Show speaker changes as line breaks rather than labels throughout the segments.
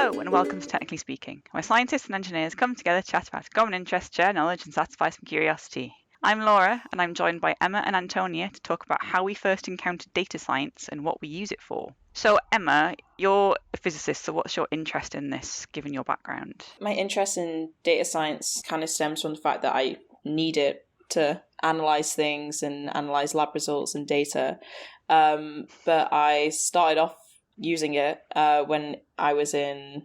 Hello and welcome to Technically Speaking, where scientists and engineers come together to chat about common interests, share knowledge and satisfy some curiosity. I'm Laura and I'm joined by Emma and Antonia to talk about how we first encountered data science and what we use it for. So Emma, you're a physicist, so what's your interest in this, given your background?
My interest in data science kind of stems from the fact that I need it to analyze things and analyze lab results and data. But I started off using it when I was in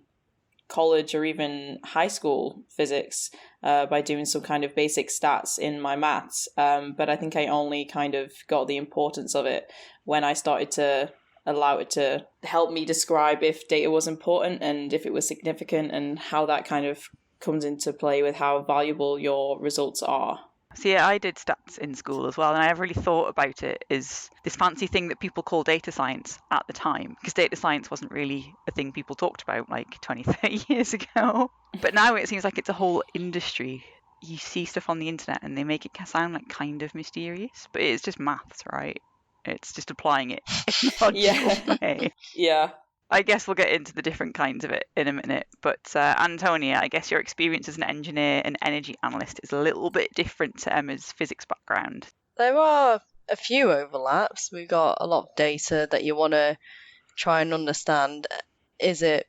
college or even high school physics by doing some kind of basic stats in my maths. But I think I only kind of got the importance of it when I started to allow it to help me describe if data was important and if it was significant and how that kind of comes into play with how valuable your results are.
So yeah, I did stats in school as well, and I never really thought about it as this fancy thing that people call data science at the time, because data science wasn't really a thing people talked about like 20, 30 years ago. But now it seems like it's a whole industry. You see stuff on the internet and they make it sound like kind of mysterious, but it's just maths, right? It's just applying it in a logical way.
Yeah.
I guess we'll get into the different kinds of it in a minute. But Antonia, I guess your experience as an engineer and energy analyst is a little bit different to Emma's physics background.
There are a few overlaps. We've got a lot of data that you want to try and understand. Is it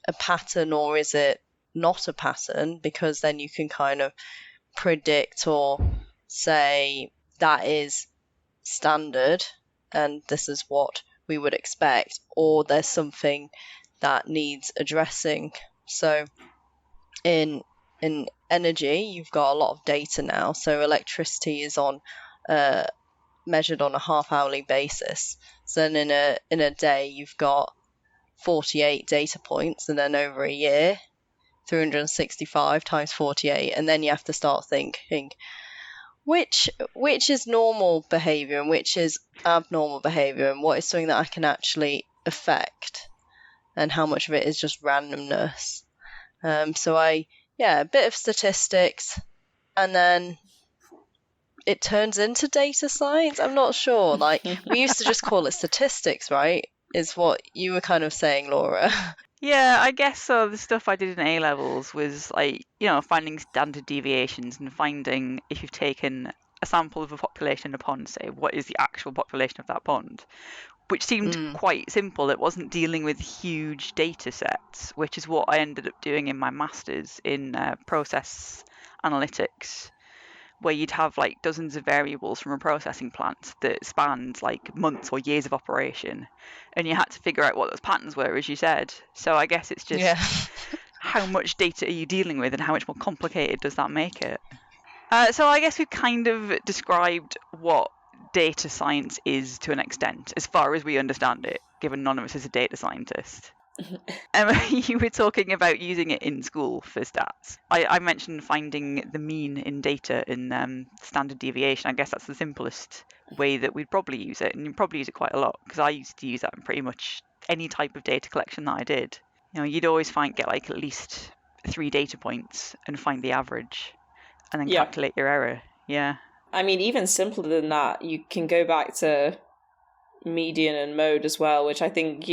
a pattern or is it not a pattern? Because then you can kind of predict or say that is standard and this is what we would expect, or there's something that needs addressing. So in energy, you've got a lot of data now. So electricity is on measured on a half-hourly basis. So then in a day, you've got 48 data points, and then over a year, 365 times 48, and then you have to start thinking, which is normal behavior and which is abnormal behavior, and what is something that I can actually affect, and how much of it is just randomness. So a bit of statistics, and then it turns into data science. I'm not sure. Like, we used to just call it statistics, right? Is what you were kind of saying, Laura.
Yeah, I guess so. The stuff I did in A-levels was like, finding standard deviations and finding if you've taken a sample of a population in a pond, say, what is the actual population of that pond? Which seemed quite simple. It wasn't dealing with huge data sets, which is what I ended up doing in my master's in process analytics, where you'd have like dozens of variables from a processing plant that spanned like months or years of operation, and you had to figure out what those patterns were, as you said. So I guess it's just how much data are you dealing with and how much more complicated does that make it? So I guess we've kind of described what data science is to an extent, as far as we understand it, given none of us is a data scientist. Emma, you were talking about using it in school for stats. I mentioned finding the mean in data in standard deviation. I guess that's the simplest way that we'd probably use it, and you'd probably use it quite a lot, because I used to use that in pretty much any type of data collection that I did. You'd always get like at least 3 data points and find the average, and then calculate your error. Yeah.
I mean, even simpler than that, you can go back to median and mode as well, which I think,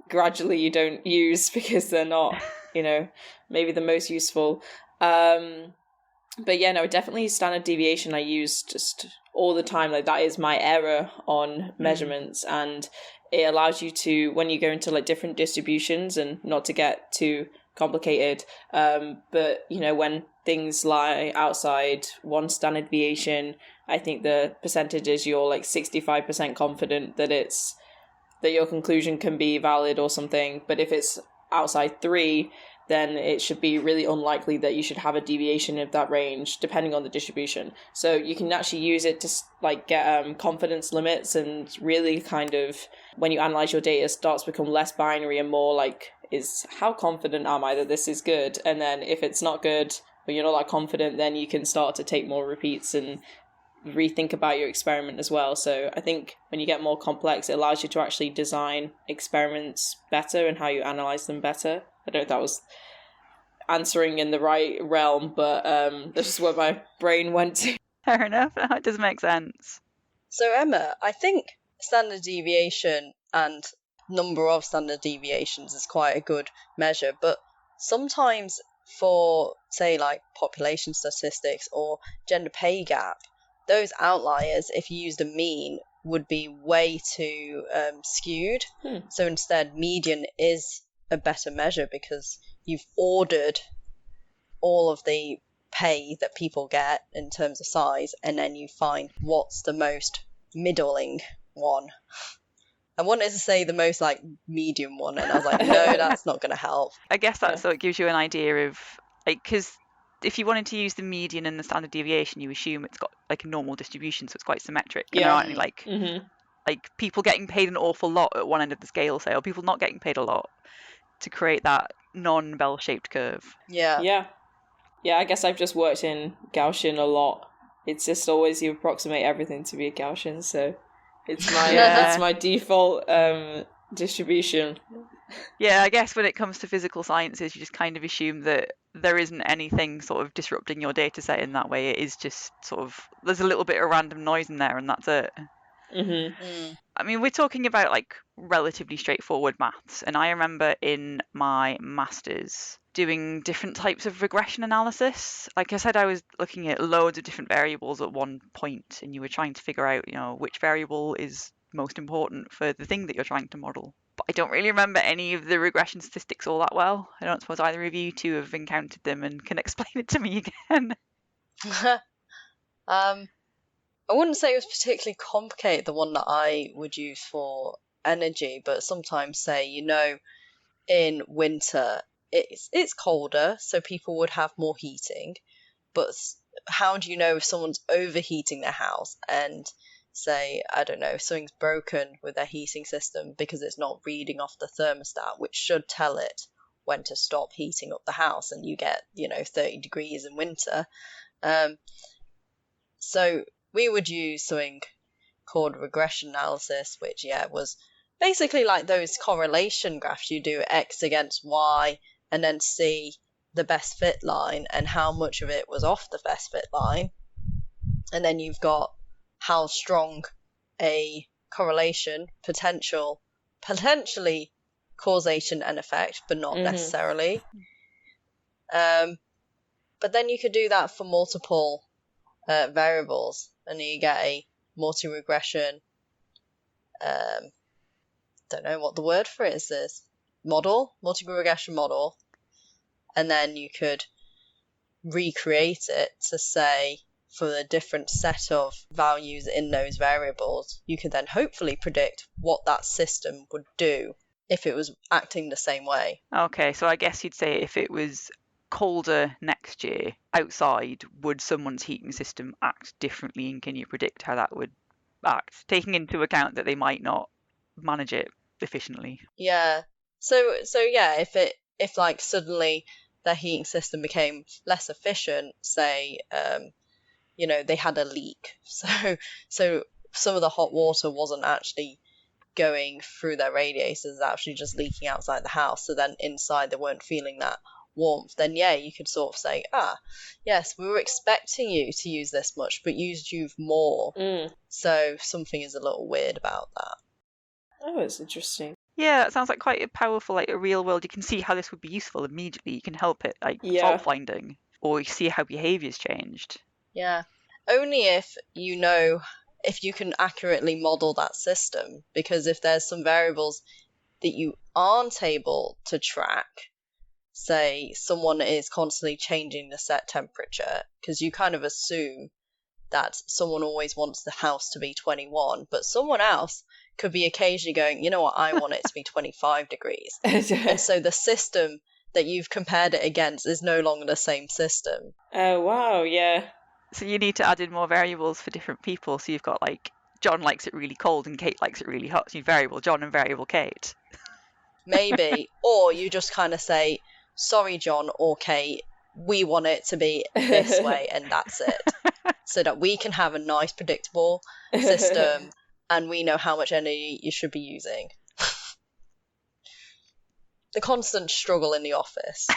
gradually you don't use because they're not, maybe the most useful. But yeah, no, definitely standard deviation I use just all the time. Like, that is my error on measurements, and it allows you to, when you go into like different distributions, and not to get too complicated, but when things lie outside one standard deviation, I think the percentage is you're like 65% confident that your conclusion can be valid or something. But if it's outside 3, then it should be really unlikely that you should have a deviation of that range, depending on the distribution. So you can actually use it to like get confidence limits, and really kind of, when you analyze your data, starts to become less binary and more like, is how confident am I that this is good? And then if it's not good, or you're not that confident, then you can start to take more repeats and rethink about your experiment as well. So I think when you get more complex, it allows you to actually design experiments better and how you analyze them better. I don't know if that was answering in the right realm, but this is where my brain went to.
Fair enough. It does make sense.
So Emma, I think standard deviation and number of standard deviations is quite a good measure, but sometimes for, say, like population statistics or gender pay gap, those outliers, if you used a mean, would be way too skewed. So instead, median is a better measure because you've ordered all of the pay that people get in terms of size, and then you find what's the most middling one. I wanted to say the most like medium one, and I was like, no, that's not going to help.
I guess that's so it gives you an idea of, like, because if you wanted to use the median and the standard deviation, you assume it's got like a normal distribution, so it's quite symmetric. And there aren't any like people getting paid an awful lot at one end of the scale, say, or people not getting paid a lot, to create that non-bell-shaped curve.
Yeah.
I guess I've just worked in Gaussian a lot. It's just always you approximate everything to be a Gaussian, so it's my it's my default distribution.
Yeah, I guess when it comes to physical sciences, you just kind of assume that there isn't anything sort of disrupting your data set in that way. It is just sort of, there's a little bit of random noise in there and that's it. I mean, we're talking about like relatively straightforward maths, and I remember in my master's doing different types of regression analysis. Like I said, I was looking at loads of different variables at one point, and you were trying to figure out, which variable is most important for the thing that you're trying to model. But I don't really remember any of the regression statistics all that well. I don't suppose either of you two have encountered them and can explain it to me again.
I wouldn't say it was particularly complicated, the one that I would use for energy, but sometimes say, in winter it's colder, so people would have more heating, but how do you know if someone's overheating their house and say, I don't know, something's broken with their heating system because it's not reading off the thermostat, which should tell it when to stop heating up the house, and you get 30 degrees in winter. So we would use something called regression analysis, which was basically like those correlation graphs. You do X against Y and then see the best fit line and how much of it was off the best fit line, and then you've got how strong a correlation, potentially causation and effect, but not necessarily. But then you could do that for multiple variables, and you get a multi-regression, don't know what the word for it is, multi-regression model, and then you could recreate it to say, for a different set of values in those variables, you could then hopefully predict what that system would do if it was acting the same way.
Okay, so I guess you'd say if it was colder next year outside, would someone's heating system act differently, and can you predict how that would act, taking into account that they might not manage it efficiently?
Yeah. So yeah, if like suddenly their heating system became less efficient, say they had a leak, so some of the hot water wasn't actually going through their radiators, actually just leaking outside the house, so then inside they weren't feeling that warmth, then you could sort of say, yes, we were expecting you to use this much, but you've more. So something is a little weird about that.
Oh, it's interesting.
Yeah, that sounds like quite a powerful, like a real world. You can see how this would be useful immediately. You can help it, like fault finding, or you see how behaviour's changed.
Yeah, only if if you can accurately model that system, because if there's some variables that you aren't able to track, say someone is constantly changing the set temperature, because you kind of assume that someone always wants the house to be 21, but someone else could be occasionally going, you know what, I want it to be 25 degrees. And so the system that you've compared it against is no longer the same system.
Oh, wow, yeah.
So you need to add in more variables for different people. So you've got like, John likes it really cold and Kate likes it really hot. So you variable John and variable Kate.
Maybe. Or you just kind of say, sorry, John or Kate, we want it to be this way and that's it. So that we can have a nice, predictable system and we know how much energy you should be using. The constant struggle in the office.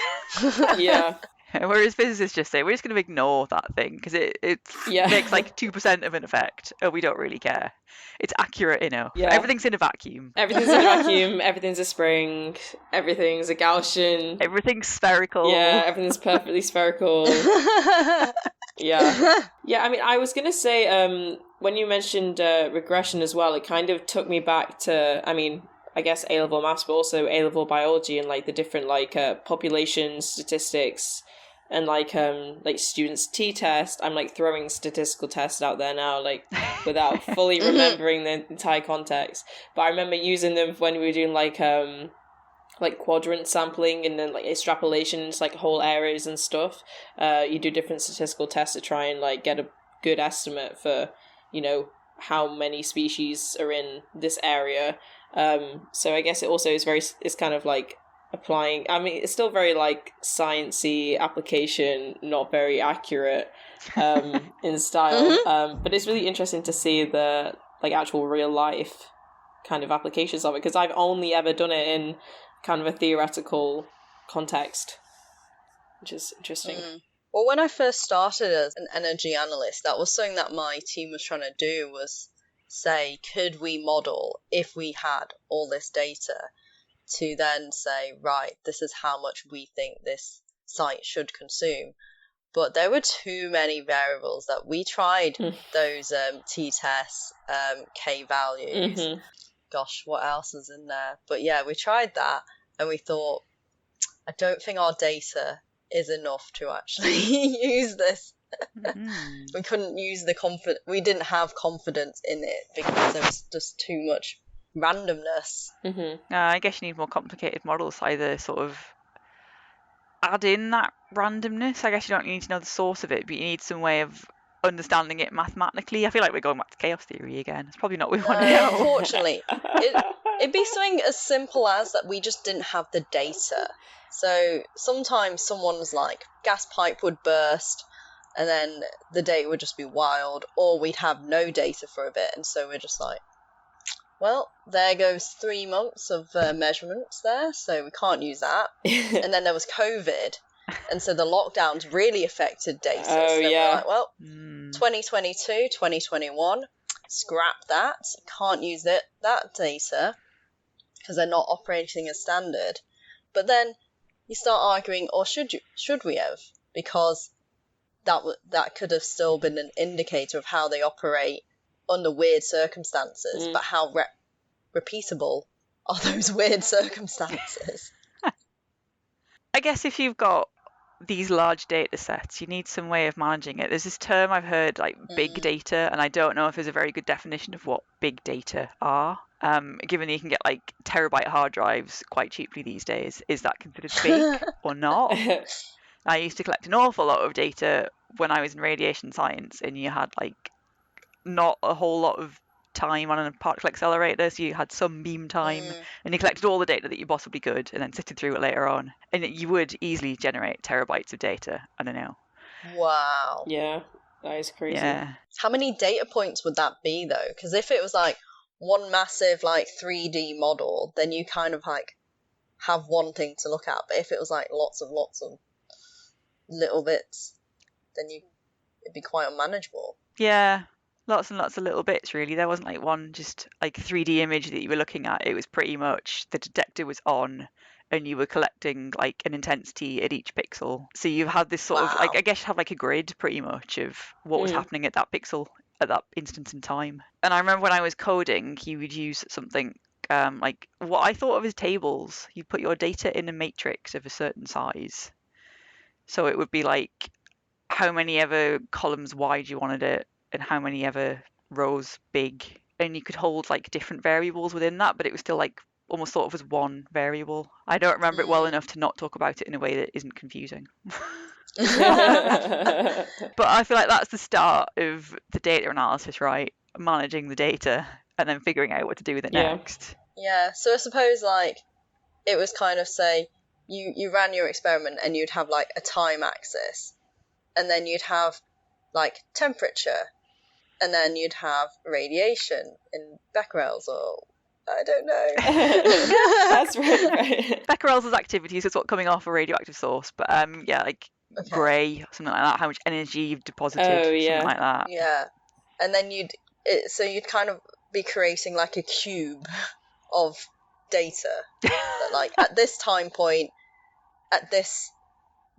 Yeah.
Whereas physicists just say, we're just going to ignore that thing because it
Yeah.
makes like 2% of an effect, and we don't really care. It's accurate enough.
Yeah.
Everything's in a vacuum.
Everything's in a vacuum, everything's a spring, everything's a Gaussian.
Everything's spherical.
Yeah, everything's perfectly spherical. Yeah. Yeah, I mean, I was going to say, when you mentioned regression as well, it kind of took me back to, I mean, I guess A-level maths, but also A-level biology and like the different like population statistics and like students' t-test. I'm like throwing statistical tests out there now, like without fully remembering the entire context. But I remember using them when we were doing like quadrant sampling and then like extrapolations, like whole areas and stuff. You do different statistical tests to try and like get a good estimate for, you know, how many species are in this area. So I guess it also is it's kind of like applying, I mean, it's still very like sciencey application, not very accurate in style. But it's really interesting to see the like actual real life kind of applications of it, because I've only ever done it in kind of a theoretical context, which is interesting.
Well, when I first started as an energy analyst, that was something that my team was trying to do, was say, could we model, if we had all this data, to then say, right, this is how much we think this site should consume. But there were too many variables that we tried those t-tests, k-values. Gosh, what else is in there? But yeah, we tried that and we thought, I don't think our data is enough to actually use this. We couldn't use we didn't have confidence in it because there was just too much randomness.
I guess you need more complicated models, either sort of add in that randomness. I guess you don't need to know the source of it, but you need some way of understanding it mathematically. I feel like we're going back to chaos theory again. It's probably not what we want to know.
Unfortunately, it'd be something as simple as that we just didn't have the data. So sometimes someone's like gas pipe would burst and then the data would just be wild, or we'd have no data for a bit, and so we're just like, well, there goes 3 months of measurements there, so we can't use that. And then there was COVID, and so the lockdowns really affected data. So then we're like, well, 2022, 2021, scrap that. Can't use that data because they're not operating as standard. But then you start arguing, or should we have? Because that could have still been an indicator of how they operate under weird circumstances, but how repeatable are those weird circumstances?
I guess if you've got these large data sets, you need some way of managing it. There's this term I've heard, like big data, and I don't know if there's a very good definition of what big data are. Given that you can get like terabyte hard drives quite cheaply these days, is that considered big or not? I used to collect an awful lot of data when I was in radiation science, and you had like not a whole lot of time on a particle accelerator, so you had some beam time, and you collected all the data that you possibly could and then sifted through it later on, and you would easily generate terabytes of data. I don't know.
Wow.
Yeah, that is crazy.
Yeah.
How many data points would that be though? Because if it was like one massive like 3D model, then you kind of like have one thing to look at. But if it was like lots of little bits, then it'd be quite unmanageable.
Yeah. Lots and lots of little bits, really. There wasn't like one just like 3D image that you were looking at. It was pretty much the detector was on and you were collecting like an intensity at each pixel. So you had this sort of like, I guess you had like a grid pretty much of what was happening at that pixel at that instance in time. And I remember when I was coding, you would use something like what I thought of as tables. You put your data in a matrix of a certain size. So it would be like how many ever columns wide you wanted it, and how many ever rows big, and you could hold like different variables within that, but it was still like almost thought of as one variable. I don't remember it well enough to not talk about it in a way that isn't confusing. But I feel like that's the start of the data analysis, right? Managing the data and then figuring out what to do with it next.
Yeah, so I suppose like it was kind of say you ran your experiment and you'd have like a time axis, and then you'd have like temperature, and then you'd have radiation in becquerels, or I don't know.
That's right.
Becquerels as activities is what's coming off a radioactive source, but yeah, like
Okay.
grey, something like that, how much energy you've deposited,
Oh, yeah.
something like that.
Yeah, and then you'd kind of be creating like a cube of data that, like, at this time point, at this,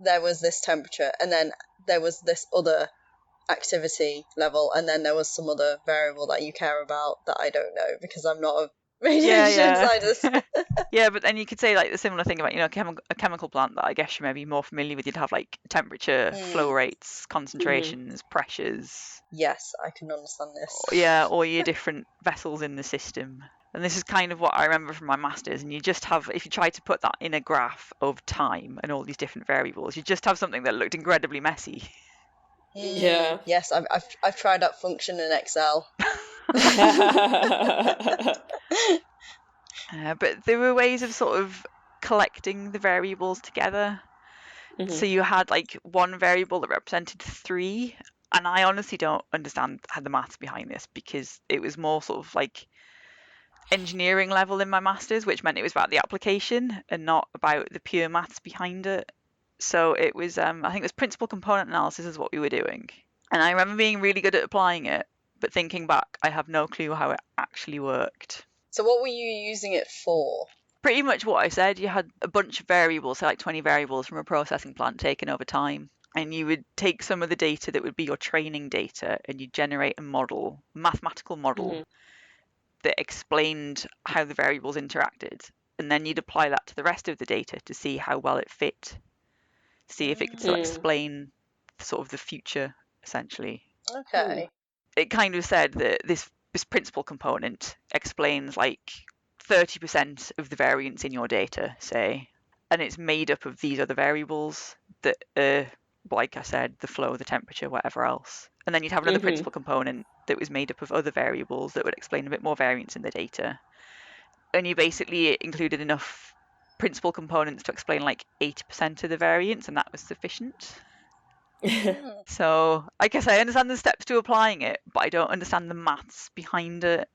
there was this temperature, and then there was this other activity level, and then there was some other variable that you care about that I don't know because I'm not a radiation scientist.
Yeah, but then you could say like the similar thing about, you know, a chemical plant that I guess you may be more familiar with. You'd have like temperature, flow rates, concentrations, pressures.
Yes, I can understand this.
Yeah, or your different vessels in the system. And this is kind of what I remember from my masters. And you just have, if you try to put that in a graph of time and all these different variables, you just have something that looked incredibly messy.
Yeah.
Yes, I've tried that function in Excel.
But there were ways of sort of collecting the variables together. So you had like one variable that represented 3, and I honestly don't understand how the maths behind this, because it was more sort of like engineering level in my masters, which meant it was about the application and not about the pure maths behind it. So it was, I think it was principal component analysis is what we were doing, and I remember being really good at applying it, but thinking back, I have no clue how it actually worked.
So what were you using it for?
Pretty much what I said. You had a bunch of variables, so like 20 variables from a processing plant taken over time. And you would take some of the data that would be your training data and you generate a model, mathematical model, that explained how the variables interacted. And then you'd apply that to the rest of the data to see how well it fit, see if it could still explain sort of the future, essentially.
Okay.
It kind of said that this principal component explains like 30% of the variance in your data, say, and it's made up of these other variables that are, like I said, the flow, the temperature, whatever else. And then you'd have another principal component that was made up of other variables that would explain a bit more variance in the data. And you basically included enough principal components to explain like 80% of the variance, and that was sufficient. So I guess I understand the steps to applying it, but I don't understand the maths behind it.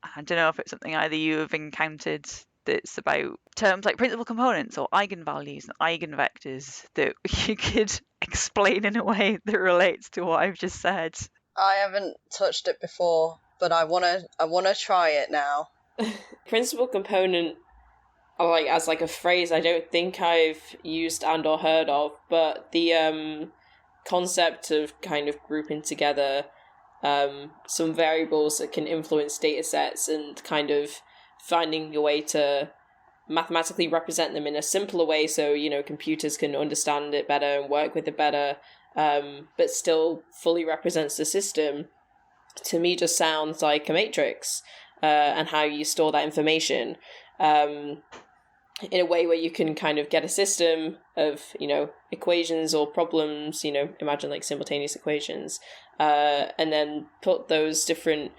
I don't know if it's something either you have encountered that's about terms like principal components or eigenvalues and eigenvectors that you could explain in a way that relates to what I've just said.
I haven't touched it before, but I wanna try it now.
Principal component, like as like a phrase, I don't think I've used and or heard of, but the concept of kind of grouping together some variables that can influence data sets and kind of finding a way to mathematically represent them in a simpler way so, you know, computers can understand it better and work with it better, but still fully represents the system, to me just sounds like a matrix, and how you store that information in a way where you can kind of get a system of, you know, equations or problems, you know, imagine like simultaneous equations, and then put those different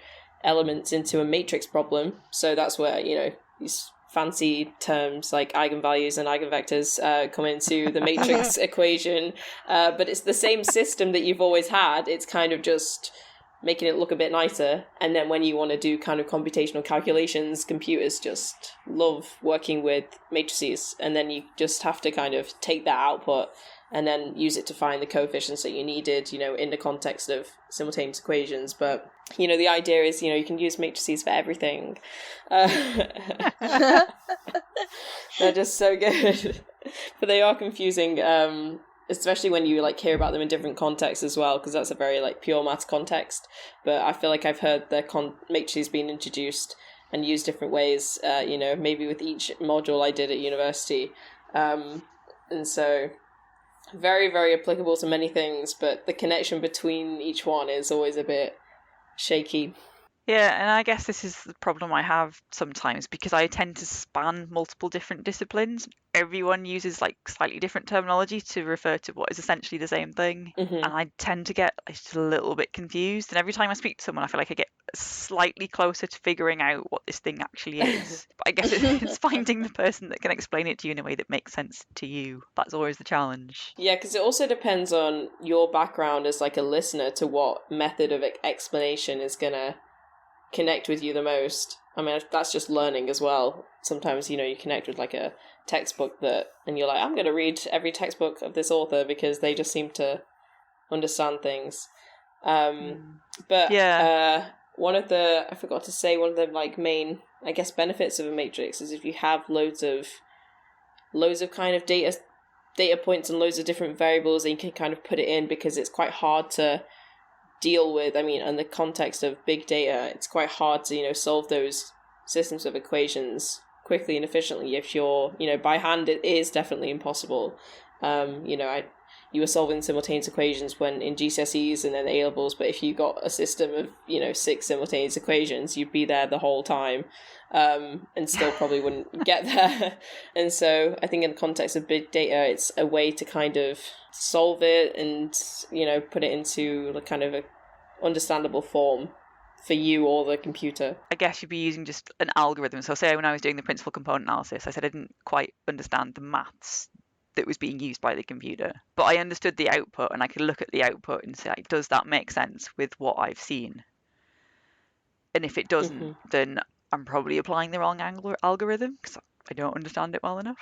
elements into a matrix problem. So that's where, you know, these fancy terms like eigenvalues and eigenvectors come into the matrix equation. But it's the same system that you've always had. It's kind of just making it look a bit nicer. And then when you want to do kind of computational calculations, computers just love working with matrices. And then you just have to kind of take that output and then use it to find the coefficients that you needed, you know, in the context of simultaneous equations. But, you know, the idea is, you know, you can use matrices for everything. They're just so good. But they are confusing, especially when you like hear about them in different contexts as well, because that's a very like pure maths context. But I feel like I've heard the matrices being introduced and used different ways, you know, maybe with each module I did at university. And so very, very applicable to many things, but the connection between each one is always a bit shaky.
Yeah, and I guess this is the problem I have sometimes, because I tend to span multiple different disciplines. Everyone uses like slightly different terminology to refer to what is essentially the same thing. And I tend to get just a little bit confused. And every time I speak to someone, I feel like I get slightly closer to figuring out what this thing actually is. But I guess it's finding the person that can explain it to you in a way that makes sense to you. That's always the challenge.
Yeah, because it also depends on your background as like a listener to what method of explanation is going to connect with you the most. I mean, that's just learning as well. Sometimes, you connect with like a textbook and you're like, I'm going to read every textbook of this author because they just seem to understand things. But
Yeah.
I forgot to say, one of the like main, I guess, benefits of a matrix is if you have loads of kind of data points and loads of different variables, and you can kind of put it in, because it's quite hard to deal with. I mean, in the context of big data, it's quite hard to, solve those systems of equations quickly and efficiently. If you're, by hand, it is definitely impossible. You were solving simultaneous equations when in GCSEs and then A-levels, but if you got a system of, 6 simultaneous equations, you'd be there the whole time, and still probably wouldn't get there. And so I think in the context of big data, it's a way to kind of solve it and, put it into like kind of a understandable form for you or the computer.
I guess you'd be using just an algorithm. So say when I was doing the principal component analysis, I said I didn't quite understand the maths that was being used by the computer, but I understood the output, and I could look at the output and say, like, does that make sense with what I've seen? And if it doesn't, then I'm probably applying the wrong algorithm because I don't understand it well enough.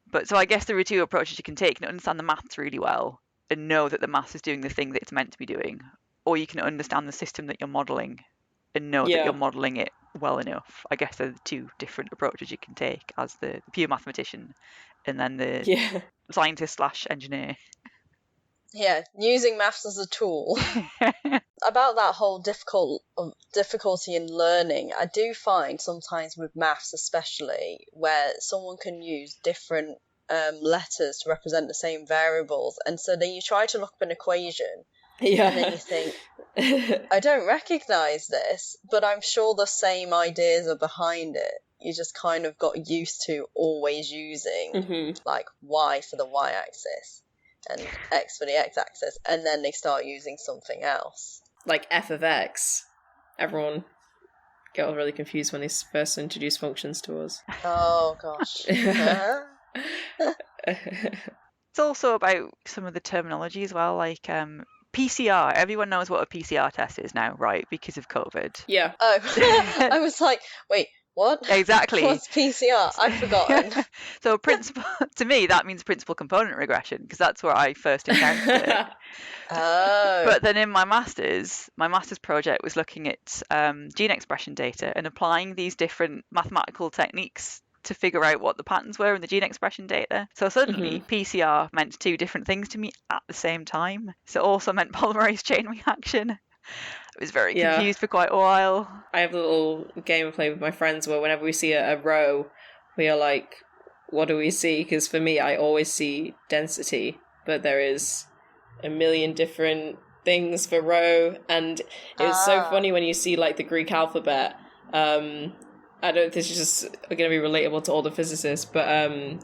But so I guess there are two approaches you can take. You can understand the maths really well and know that the maths is doing the thing that it's meant to be doing, or you can understand the system that you're modelling and know that you're modelling it well enough. I guess they're the two different approaches you can take as the pure mathematician and then the scientist/engineer.
Yeah, using maths as a tool. About that whole difficulty in learning, I do find sometimes with maths especially, where someone can use different letters to represent the same variables, and so then you try to look up an equation, and then you think, I don't recognise this, but I'm sure the same ideas are behind it. You just kind of got used to always using like Y for the Y-axis and X for the X-axis, and then they start using something else.
Like f of x. Everyone got really confused when they first introduced functions to us.
Oh, gosh.
It's also about some of the terminology as well, like PCR. Everyone knows what a PCR test is now, right? Because of COVID.
Yeah.
Oh, I was like, wait, what?
Exactly.
What's PCR? I've forgotten.
So to me, that means principal component regression, because that's where I first encountered it.
Oh.
But then in my master's project was looking at gene expression data and applying these different mathematical techniques to figure out what the patterns were in the gene expression data. So suddenly PCR meant two different things to me at the same time. So it also meant polymerase chain reaction. I was very confused for quite a while.
I have a little game I play with my friends where whenever we see a row, we are like, what do we see? Because for me, I always see density, but there is a million different things for row, and it's so funny when you see like the Greek alphabet. I don't know if this is just going to be relatable to all the physicists, but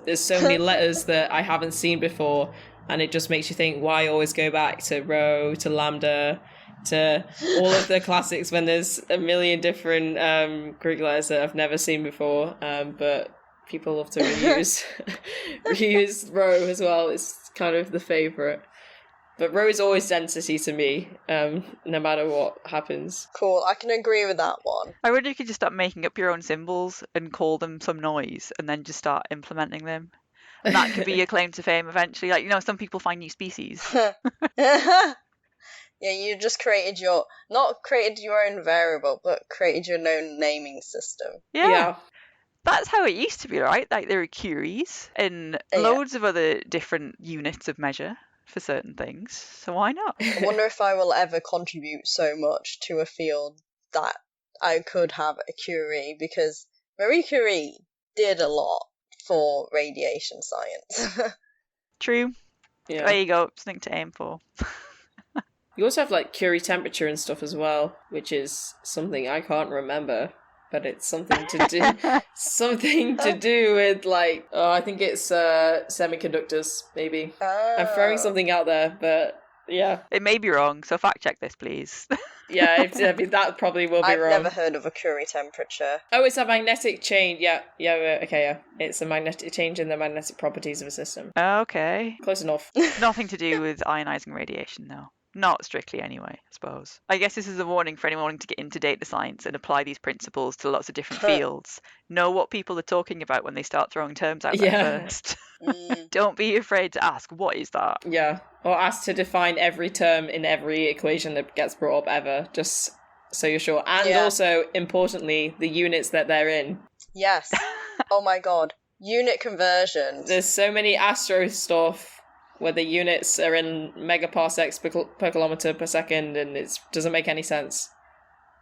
there's so many letters that I haven't seen before, and it just makes you think, why always go back to rho, to lambda, to all of the classics when there's a million different Greek letters that I've never seen before, but people love to reuse rho as well. It's kind of the favourite. But rho is always density to me, no matter what happens.
Cool, I can agree with that one.
I wonder if you could just start making up your own symbols and call them some noise and then just start implementing them. And that could be your claim to fame eventually. Like, some people find new species.
Yeah, you just not created your own variable, but created your own naming system.
Yeah. That's how it used to be, right? Like, there were Curies and loads of other different units of measure for certain things, so why not?
I wonder if I will ever contribute so much to a field that I could have a Curie, because Marie Curie did a lot for radiation science.
True. Yeah. There you go, something to aim for.
You also have like Curie temperature and stuff as well, which is something I can't remember, but it's something to do something to do with like I think it's semiconductors maybe. I'm throwing something out there, but yeah,
it may be wrong, so fact check this please.
Yeah, that probably will be wrong.
I've never heard of a Curie temperature.
Oh, it's a magnetic change. Yeah, it's a magnetic change in the magnetic properties of a system.
Okay,
close enough.
Nothing to do with ionizing radiation though. Not strictly anyway, I suppose. I guess this is a warning for anyone wanting to get into data science and apply these principles to lots of different fields. Know what people are talking about when they start throwing terms out there first. Don't be afraid to ask, what is that?
Yeah. Or ask to define every term in every equation that gets brought up ever, just so you're sure. And also, importantly, the units that they're in.
Yes. Oh my god. Unit conversions.
There's so many Astro stuff where the units are in megaparsecs per kilometer per second, and it doesn't make any sense.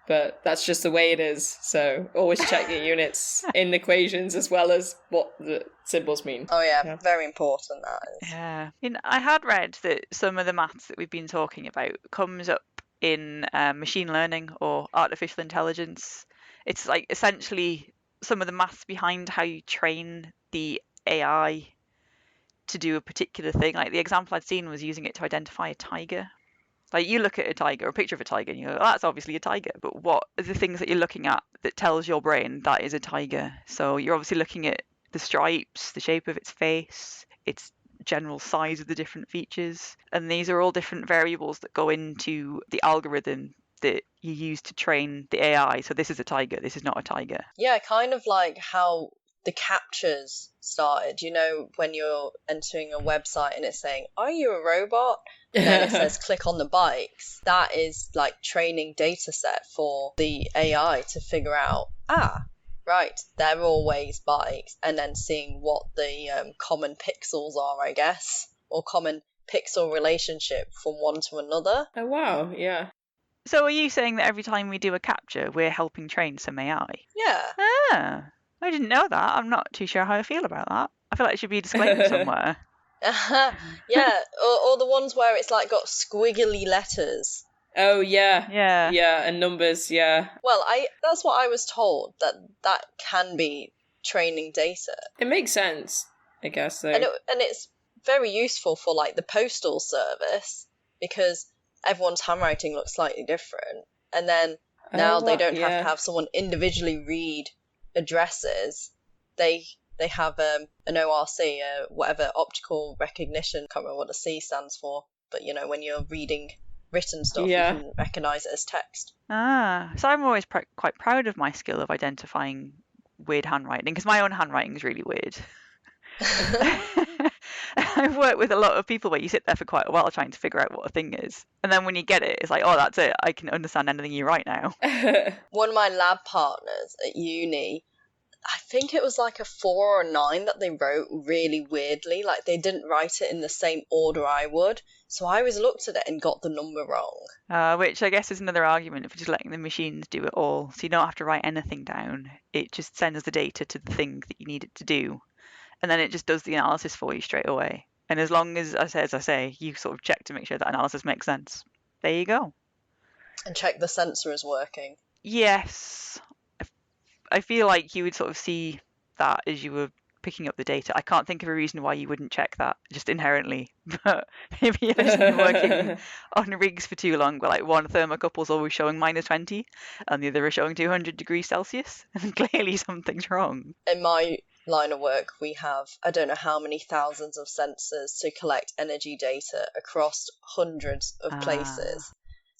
But that's just the way it is. So always check your units in equations as well as what the symbols mean.
Oh yeah, very important that is.
Yeah. I had read that some of the maths that we've been talking about comes up in machine learning or artificial intelligence. It's like essentially some of the maths behind how you train the AI to do a particular thing. Like the example I'd seen was using it to identify a tiger. Like you look at a tiger, a picture of a tiger, and you go, oh, that's obviously a tiger. But what are the things that you're looking at that tells your brain that is a tiger? So you're obviously looking at the stripes, the shape of its face, its general size of the different features. And these are all different variables that go into the algorithm that you use to train the AI. So this is a tiger, this is not a tiger.
Yeah, kind of like how the captures started, you know, when you're entering a website and it's saying, are you a robot? And then it says click on the bikes. That is like training data set for the AI to figure out, right, they're always bikes, and then seeing what the common pixels are, I guess, or common pixel relationship from one to another.
Oh wow, yeah.
So are you saying that every time we do a capture, we're helping train some AI?
Yeah.
I didn't know that. I'm not too sure how I feel about that. I feel like it should be a disclaimer somewhere.
Yeah, or the ones where it's like got squiggly letters.
Oh yeah.
Yeah,
and numbers, yeah.
Well, that's what I was told, that can be training data.
It makes sense, I guess, though.
And it's very useful for like the postal service because everyone's handwriting looks slightly different, and then now they don't have to have someone individually read addresses. They have an ORC, whatever, optical recognition. Can't remember what the C stands for, but you know, when you're reading written stuff, you can recognize it as text.
So I'm always quite proud of my skill of identifying weird handwriting, because my own handwriting is really weird. I've worked with a lot of people where you sit there for quite a while trying to figure out what a thing is, and then when you get it, it's like, oh, that's it, I can understand anything you write now.
One of my lab partners at uni, I think it was like a 4 or a 9 that they wrote really weirdly. Like they didn't write it in the same order I would. So I always looked at it and got the number wrong.
Which I guess is another argument for just letting the machines do it all. So you don't have to write anything down. It just sends the data to the thing that you need it to do. And then it just does the analysis for you straight away. And as long as I say, you sort of check to make sure that analysis makes sense. There you go.
And check the sensor is working.
Yes. I feel like you would sort of see that as you were picking up the data. I can't think of a reason why you wouldn't check that just inherently. But maybe you've just been working on rigs for too long where like one thermocouple's always showing -20 and the other is showing 200 degrees Celsius. And clearly something's wrong.
In my line of work, we have I don't know how many thousands of sensors to collect energy data across hundreds of places.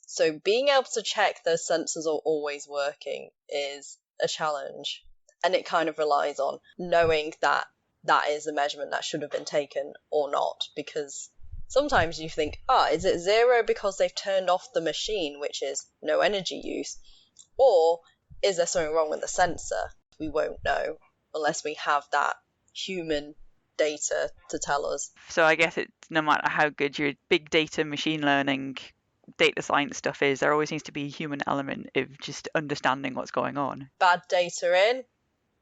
So being able to check those sensors are always working is a challenge, and it kind of relies on knowing that that is a measurement that should have been taken or not, because sometimes you think, is it 0 because they've turned off the machine, which is no energy use, or is there something wrong with the sensor? We won't know unless we have that human data to tell us.
So I guess it's no matter how good your big data machine learning data science stuff is, there always needs to be a human element of just understanding what's going on.
Bad data in,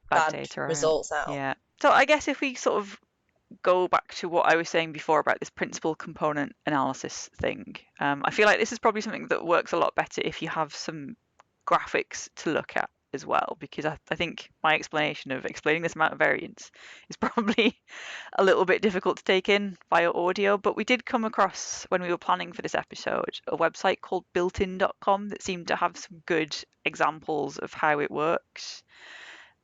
bad
data
results out.
Yeah. So I guess if we sort of go back to what I was saying before about this principal component analysis thing, I feel like this is probably something that works a lot better if you have some graphics to look at as well, because I think my explanation of explaining this amount of variance is probably a little bit difficult to take in via audio. But we did come across, when we were planning for this episode, a website called builtin.com that seemed to have some good examples of how it works.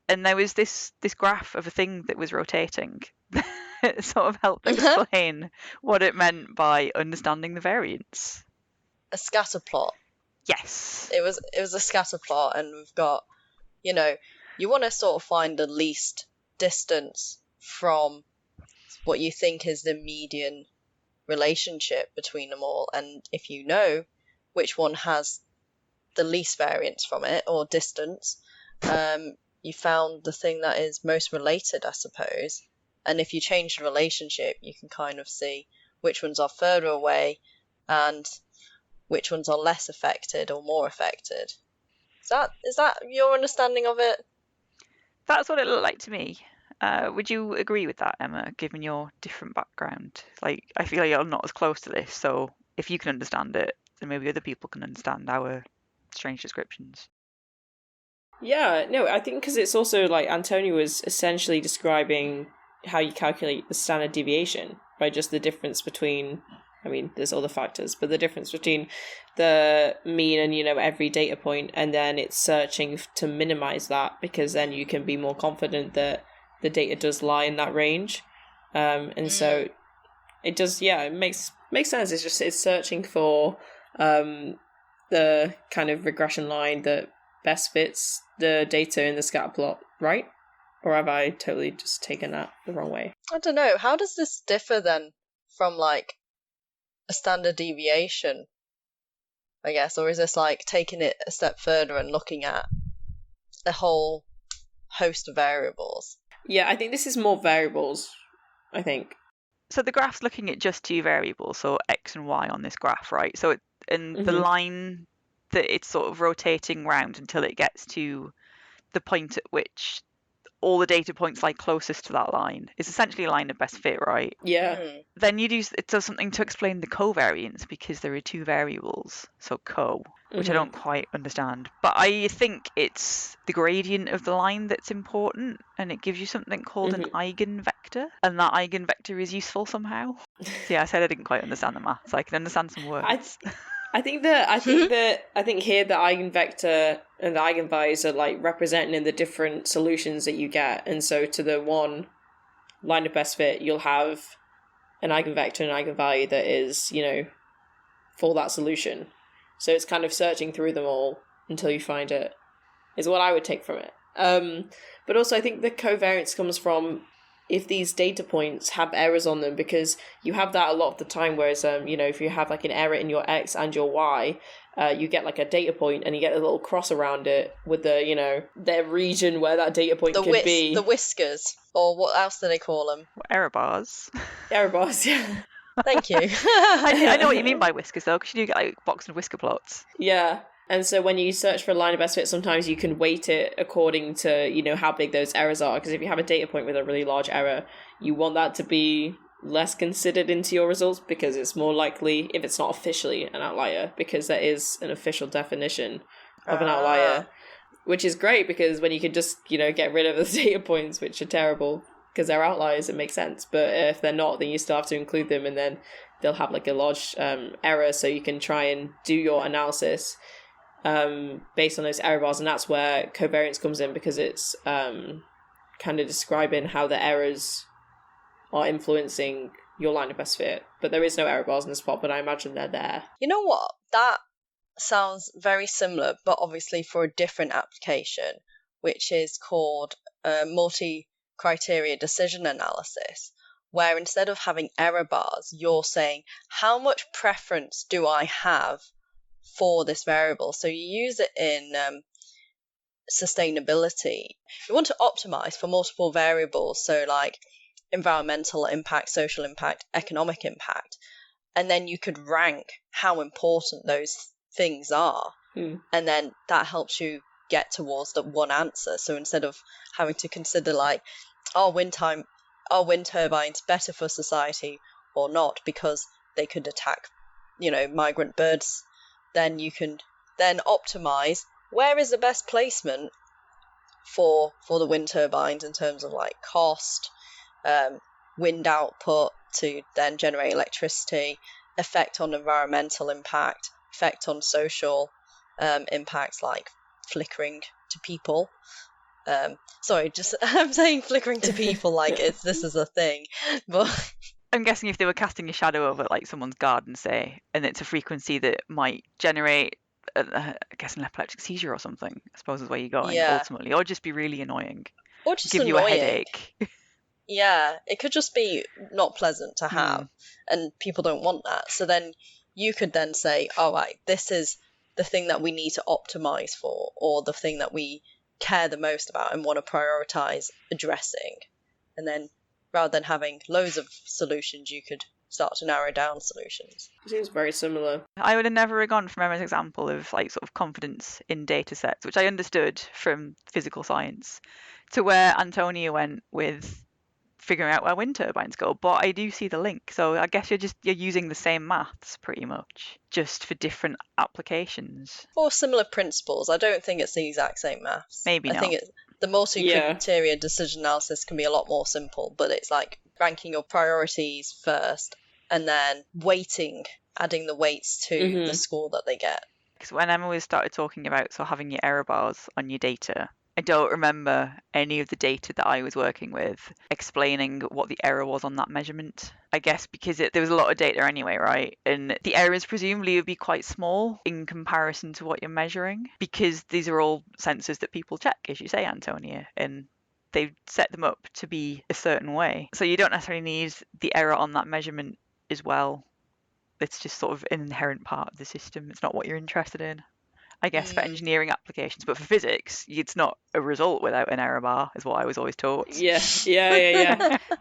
And there was this graph of a thing that was rotating that sort of helped explain what it meant by understanding the variance.
a scatter plot.
Yes.
It was a scatter plot, and we've got, you want to sort of find the least distance from what you think is the median relationship between them all, and if you know which one has the least variance from it or distance, you found the thing that is most related, I suppose. And if you change the relationship, you can kind of see which ones are further away and which ones are less affected or more affected. Is that your understanding of it?
That's what it looked like to me. Would you agree with that, Emma, given your different background? Like, I feel like you're not as close to this, so if you can understand it, then maybe other people can understand our strange descriptions.
Yeah, no, I think because it's also like Antonio was essentially describing how you calculate the standard deviation by just the difference between, I mean, there's other factors, but the difference between the mean and, every data point, and then it's searching to minimize that, because then you can be more confident that the data does lie in that range. And so it does, it makes sense. It's searching for the kind of regression line that best fits the data in the scatter plot, right? Or have I totally just taken that the wrong way?
I don't know. How does this differ then from like a standard deviation, I guess? Or is this like taking it a step further and looking at a whole host of variables?
Yeah, I think this is more variables, I think.
So the graph's looking at just two variables, so x and y on this graph, right? So the line that it's sort of rotating round until it gets to the point at which all the data points lie closest to that line is essentially a line of best fit, right?
Yeah.
Then it does something to explain the covariance, because there are two variables, so which I don't quite understand. But I think it's the gradient of the line that's important, and it gives you something called an eigenvector, and that eigenvector is useful somehow. So yeah, I said I didn't quite understand the maths. I can understand some words.
I think here the eigenvector and the eigenvalues are like representing the different solutions that you get, and so to the one line of best fit, you'll have an eigenvector and an eigenvalue that is, for that solution. So it's kind of searching through them all until you find it, is what I would take from it. But also I think the covariance comes from if these data points have errors on them, because you have that a lot of the time, whereas, if you have like an error in your X and your Y, you get like a data point and you get a little cross around it with the, the region where that data point could be.
The whiskers, or what else do they call them?
Error bars.
Error bars, yeah.
Thank you.
I know what you mean by whiskers, though, because you do get like box and whisker plots.
Yeah. And so when you search for a line of best fit, sometimes you can weight it according to, how big those errors are. Because if you have a data point with a really large error, you want that to be less considered into your results, because it's more likely, if it's not officially an outlier, because there is an official definition of an outlier, which is great, because when you can just, get rid of the data points, which are terrible, because they're outliers, it makes sense. But if they're not, then you still have to include them, and then they'll have like a large error, so you can try and do your analysis based on those error bars, and that's where covariance comes in, because it's kind of describing how the errors are influencing your line of best fit. But there is no error bars in this plot, but I imagine they're there.
You know what? That sounds very similar, but obviously for a different application, which is called multi-criteria decision analysis, where instead of having error bars, you're saying, how much preference do I have for this variable? So you use it in sustainability. You want to optimize for multiple variables, so like environmental impact, social impact, economic impact, and then you could rank how important those things are, and then that helps you get towards the one answer. So instead of having to consider like, are wind turbines better for society or not, because they could attack, migrant birds, then you can then optimize where is the best placement for the wind turbines in terms of like cost, wind output to then generate electricity, effect on environmental impact, effect on social impacts like flickering to people. I'm saying flickering to people like this is a thing, but
I'm guessing if they were casting a shadow over like someone's garden, say, and it's a frequency that might generate, I guess, an epileptic seizure or something, I suppose is where you're going
Yeah.
ultimately, or just be really annoying,
Or just
give you a
annoying.
headache.
Yeah, it could just be not pleasant to have, and people don't want that. So then you could then say, all right, this is the thing that we need to optimize for, or the thing that we care the most about and want to prioritize addressing. And then rather than having loads of solutions, you could start to narrow down solutions.
It seems very similar.
I would have never gone from Emma's example of like sort of confidence in data sets, which I understood from physical science, to where Antonia went with figuring out where wind turbines go. But I do see the link. So I guess you're using the same maths pretty much, just for different applications.
Or similar principles. I don't think it's the exact same maths.
Maybe
I think
not.
the multi-criteria decision analysis can be a lot more simple, but it's like ranking your priorities first and then weighting, adding the weights to the score that they get.
Because when Emma started talking about having your error bars on your data, I don't remember any of the data that I was working with explaining what the error was on that measurement. I guess because there was a lot of data anyway, right? And the errors presumably would be quite small in comparison to what you're measuring, because these are all sensors that people check, as you say, Antonia, and they've set them up to be a certain way. So you don't necessarily need the error on that measurement as well. It's just sort of an inherent part of the system. It's not what you're interested in, I guess, for engineering applications. But for physics, it's not a result without an error bar, is what I was always taught.
Yeah.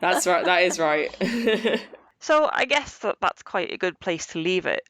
That's right. That is right.
So I guess that's quite a good place to leave it,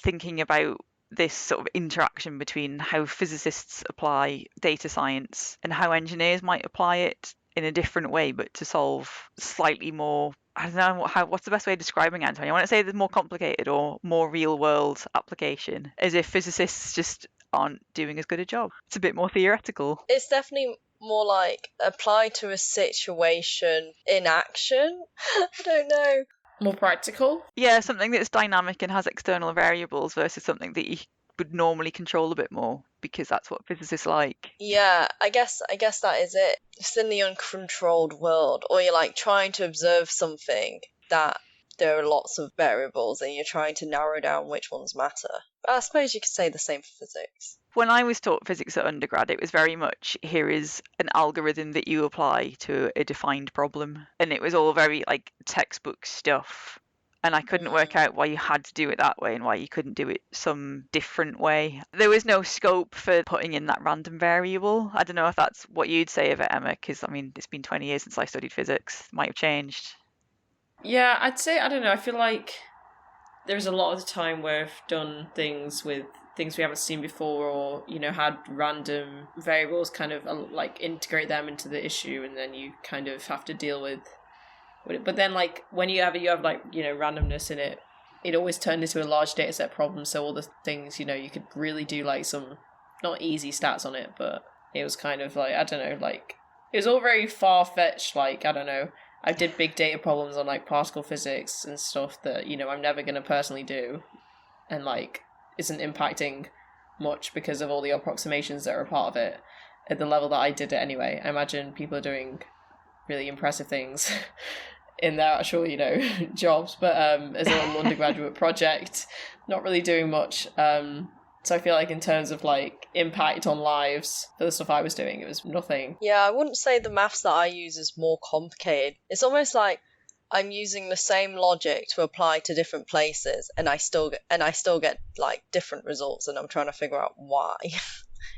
thinking about this sort of interaction between how physicists apply data science and how engineers might apply it in a different way, but to solve slightly more, I don't know, what's the best way of describing it, Antonio? I want to say the more complicated or more real world application, as if physicists just aren't doing as good a job. It's a bit more theoretical.
It's definitely more like apply to a situation in action. I don't know.
More practical?
Yeah, something that's dynamic and has external variables versus something that you would normally control a bit more, because that's what physicists like.
Yeah, I guess that is it. It's in the uncontrolled world, or you're like trying to observe something that there are lots of variables and you're trying to narrow down which ones matter. But I suppose you could say the same for physics.
When I was taught physics at undergrad, it was very much, here is an algorithm that you apply to a defined problem. And it was all very like textbook stuff. And I couldn't work out why you had to do it that way and why you couldn't do it some different way. There was no scope for putting in that random variable. I don't know if that's what you'd say of it, Emma, because I mean, it's been 20 years since I studied physics. It might have changed.
Yeah, I'd say, I don't know, I feel like there's a lot of the time where I've done things with things we haven't seen before, or, you know, had random variables kind of like integrate them into the issue, and then you kind of have to deal with it. But then like when you have like, you know, randomness in it, it always turned into a large data set problem. So all the things, you know, you could really do like some not easy stats on it, but it was kind of like, I don't know, like it was all very far-fetched. Like, I don't know, I did big data problems on like particle physics and stuff that, you know, I'm never going to personally do, and like isn't impacting much because of all the approximations that are a part of it at the level that I did it anyway. I imagine people are doing really impressive things in their actual, you know, jobs, but as a little undergraduate project, not really doing much. So I feel like in terms of like impact on lives for the stuff I was doing, it was nothing.
Yeah, I wouldn't say the maths that I use is more complicated. It's almost like I'm using the same logic to apply to different places, and I still get like different results, and I'm trying to figure out why.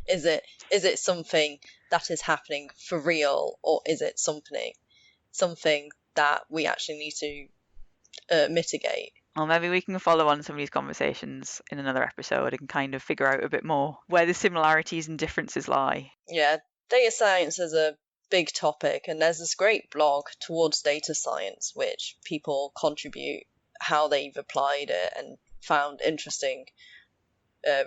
Is it something that is happening for real, or is it something that we actually need to mitigate?
Well, maybe we can follow on some of these conversations in another episode and kind of figure out a bit more where the similarities and differences lie.
Yeah, data science is a big topic, and there's this great blog Towards Data Science, which people contribute how they've applied it and found interesting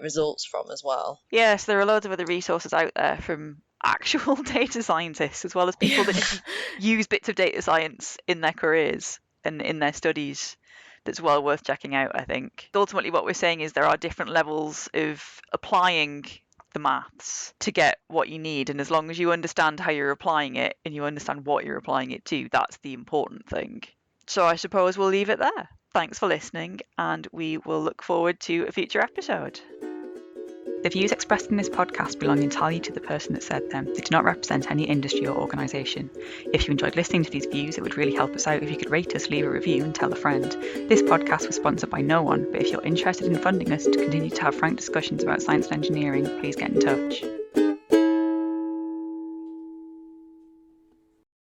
results from as well.
Yes, there are loads of other resources out there from actual data scientists, as well as people that just use bits of data science in their careers and in their studies. That's well worth checking out, I think. Ultimately, what we're saying is there are different levels of applying the maths to get what you need, and as long as you understand how you're applying it and you understand what you're applying it to, that's the important thing. So I suppose we'll leave it there. Thanks for listening, and we will look forward to a future episode. The views expressed in this podcast belong entirely to the person that said them. They do not represent any industry or organisation. If you enjoyed listening to these views, it would really help us out if you could rate us, leave a review, and tell a friend. This podcast was sponsored by no one, but if you're interested in funding us to continue to have frank discussions about science and engineering, please get in touch.